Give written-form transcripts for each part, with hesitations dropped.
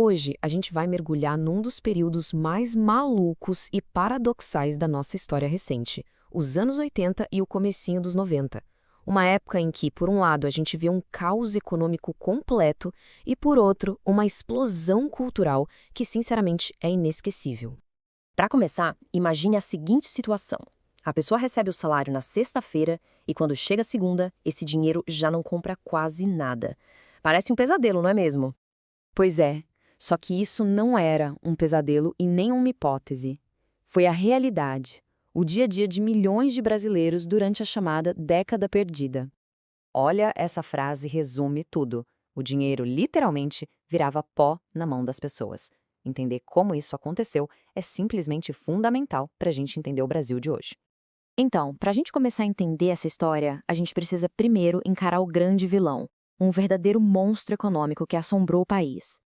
Hoje, a gente vai mergulhar num dos períodos mais malucos e paradoxais da nossa história recente, os anos 80 e o comecinho dos 90. Uma época em que, por um lado, a gente vê um caos econômico completo e, por outro, uma explosão cultural que, sinceramente, é inesquecível. Para começar, imagine a seguinte situação. A pessoa recebe o salário na sexta-feira e quando chega a segunda, esse dinheiro já não compra quase nada. Parece um pesadelo, não é mesmo? Pois é, só que isso não era um pesadelo e nem uma hipótese. Foi a realidade, o dia a dia de milhões de brasileiros durante a chamada década perdida. Olha, essa frase resume tudo. O dinheiro literalmente virava pó na mão das pessoas. Entender como isso aconteceu é simplesmente fundamental para a gente entender o Brasil de hoje. Então, para a gente começar a entender essa história, a gente precisa primeiro encarar o grande vilão, um verdadeiro monstro econômico que assombrou o país.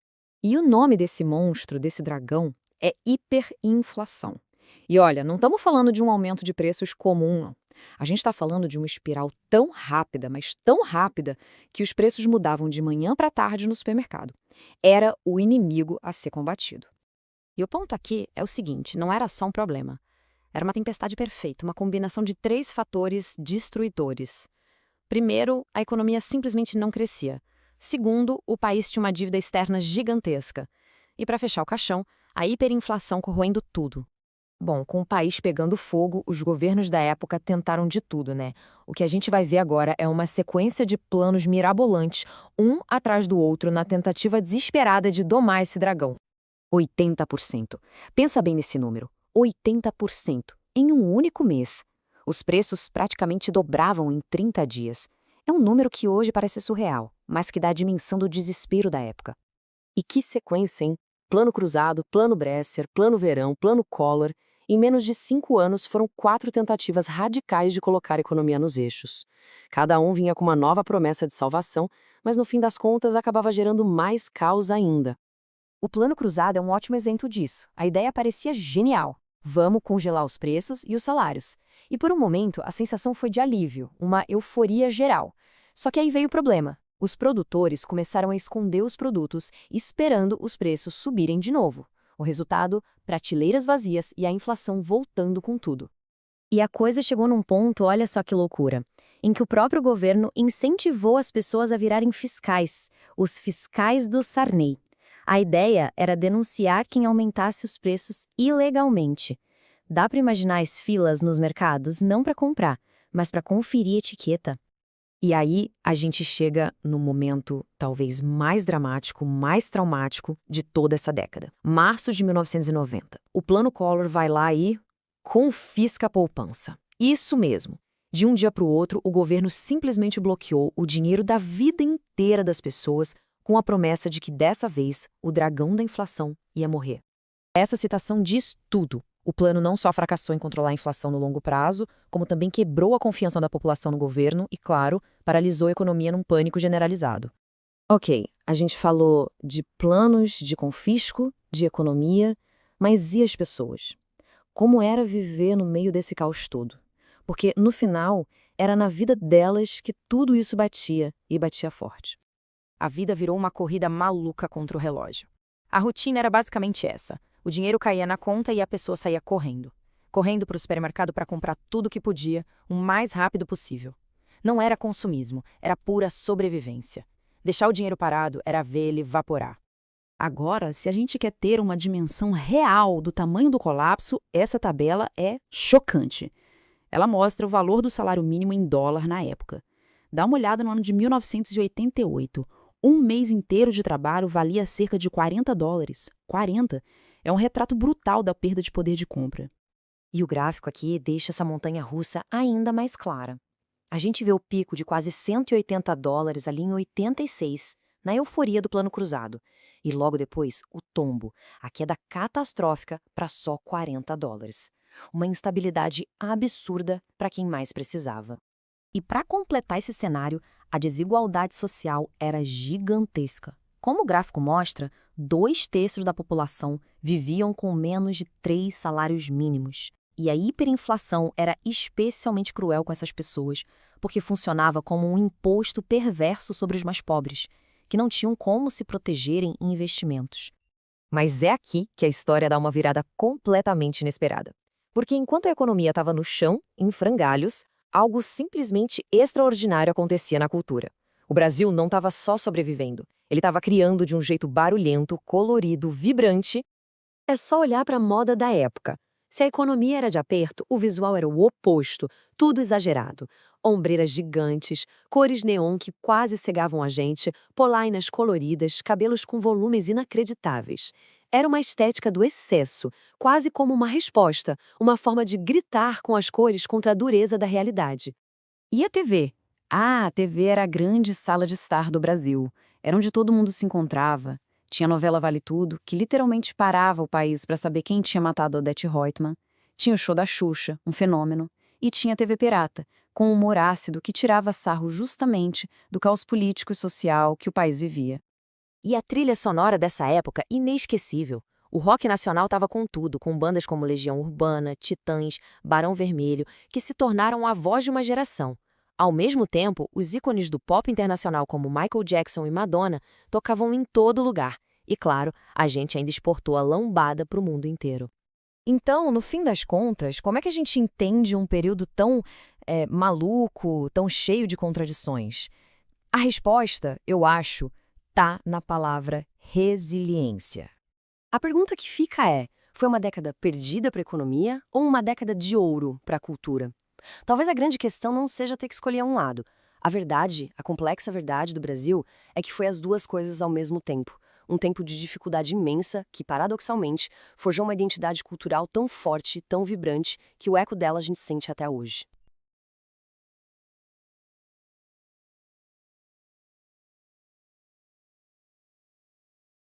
E o nome desse monstro, desse dragão, é hiperinflação. E olha, não estamos falando de um aumento de preços comum, não. A gente está falando de uma espiral tão rápida, mas tão rápida, que os preços mudavam de manhã para tarde no supermercado. Era o inimigo a ser combatido. E o ponto aqui é o seguinte, não era só um problema. Era uma tempestade perfeita, uma combinação de três fatores destruidores. Primeiro, a economia simplesmente não crescia. Segundo, o país tinha uma dívida externa gigantesca. E para fechar o caixão, a hiperinflação corroendo tudo. Bom, com o país pegando fogo, os governos da época tentaram de tudo, né? O que a gente vai ver agora é uma sequência de planos mirabolantes, um atrás do outro, na tentativa desesperada de domar esse dragão. 80%. Pensa bem nesse número. 80%. Em um único mês. Os preços praticamente dobravam em 30 dias. É um número que hoje parece surreal, mas que dá a dimensão do desespero da época. E que sequência, hein? Plano Cruzado, Plano Bresser, Plano Verão, Plano Collor. Em menos de 5 anos, foram 4 tentativas radicais de colocar a economia nos eixos. Cada um vinha com uma nova promessa de salvação, mas no fim das contas acabava gerando mais caos ainda. O Plano Cruzado é um ótimo exemplo disso. A ideia parecia genial. Vamos congelar os preços e os salários. E por um momento, a sensação foi de alívio, uma euforia geral. Só que aí veio o problema. Os produtores começaram a esconder os produtos, esperando os preços subirem de novo. O resultado, prateleiras vazias e a inflação voltando com tudo. E a coisa chegou num ponto, olha só que loucura, em que o próprio governo incentivou as pessoas a virarem fiscais, os fiscais do Sarney. A ideia era denunciar quem aumentasse os preços ilegalmente. Dá para imaginar as filas nos mercados não para comprar, mas para conferir etiqueta. E aí a gente chega no momento talvez mais dramático, mais traumático de toda essa década. Março de 1990. O Plano Collor vai lá e confisca a poupança. Isso mesmo. De um dia para o outro, o governo simplesmente bloqueou o dinheiro da vida inteira das pessoas com a promessa de que dessa vez o dragão da inflação ia morrer. Essa citação diz tudo. O plano não só fracassou em controlar a inflação no longo prazo, como também quebrou a confiança da população no governo e, claro, paralisou a economia num pânico generalizado. Ok, a gente falou de planos, de confisco, de economia, mas e as pessoas? Como era viver no meio desse caos todo? Porque, no final, era na vida delas que tudo isso batia, e batia forte. A vida virou uma corrida maluca contra o relógio. A rotina era basicamente essa. O dinheiro caía na conta e a pessoa saía correndo. Correndo para o supermercado para comprar tudo que podia, o mais rápido possível. Não era consumismo, era pura sobrevivência. Deixar o dinheiro parado era ver ele evaporar. Agora, se a gente quer ter uma dimensão real do tamanho do colapso, essa tabela é chocante. Ela mostra o valor do salário mínimo em dólar na época. Dá uma olhada no ano de 1988. Um mês inteiro de trabalho valia cerca de $40. 40. É um retrato brutal da perda de poder de compra. E o gráfico aqui deixa essa montanha-russa ainda mais clara. A gente vê o pico de quase $180 ali em 86, na euforia do Plano Cruzado. E logo depois, o tombo, a queda catastrófica para só $40. Uma instabilidade absurda para quem mais precisava. E para completar esse cenário, a desigualdade social era gigantesca. Como o gráfico mostra, 2/3 da população viviam com menos de 3 salários mínimos. E a hiperinflação era especialmente cruel com essas pessoas, porque funcionava como um imposto perverso sobre os mais pobres, que não tinham como se protegerem em investimentos. Mas é aqui que a história dá uma virada completamente inesperada. Porque enquanto a economia estava no chão, em frangalhos, algo simplesmente extraordinário acontecia na cultura. O Brasil não estava só sobrevivendo, ele estava criando de um jeito barulhento, colorido, vibrante. É só olhar para a moda da época. Se a economia era de aperto, o visual era o oposto, tudo exagerado. Ombreiras gigantes, cores neon que quase cegavam a gente, polainas coloridas, cabelos com volumes inacreditáveis. Era uma estética do excesso, quase como uma resposta, uma forma de gritar com as cores contra a dureza da realidade. E a TV? Ah, a TV era a grande sala de estar do Brasil. Era onde todo mundo se encontrava. Tinha a novela Vale Tudo, que literalmente parava o país para saber quem tinha matado Odete Roitman. Tinha o show da Xuxa, um fenômeno. E tinha a TV Pirata, com um humor ácido que tirava sarro justamente do caos político e social que o país vivia. E a trilha sonora dessa época, inesquecível. O rock nacional estava com tudo, com bandas como Legião Urbana, Titãs, Barão Vermelho, que se tornaram a voz de uma geração. Ao mesmo tempo, os ícones do pop internacional como Michael Jackson e Madonna tocavam em todo lugar. E claro, a gente ainda exportou a lambada para o mundo inteiro. Então, no fim das contas, como é que a gente entende um período tão maluco, tão cheio de contradições? A resposta, eu acho, tá na palavra resiliência. A pergunta que fica é: foi uma década perdida para a economia ou uma década de ouro para a cultura? Talvez a grande questão não seja ter que escolher um lado. A verdade, a complexa verdade do Brasil, é que foi as duas coisas ao mesmo tempo. Um tempo de dificuldade imensa que, paradoxalmente, forjou uma identidade cultural tão forte, tão vibrante, que o eco dela a gente sente até hoje.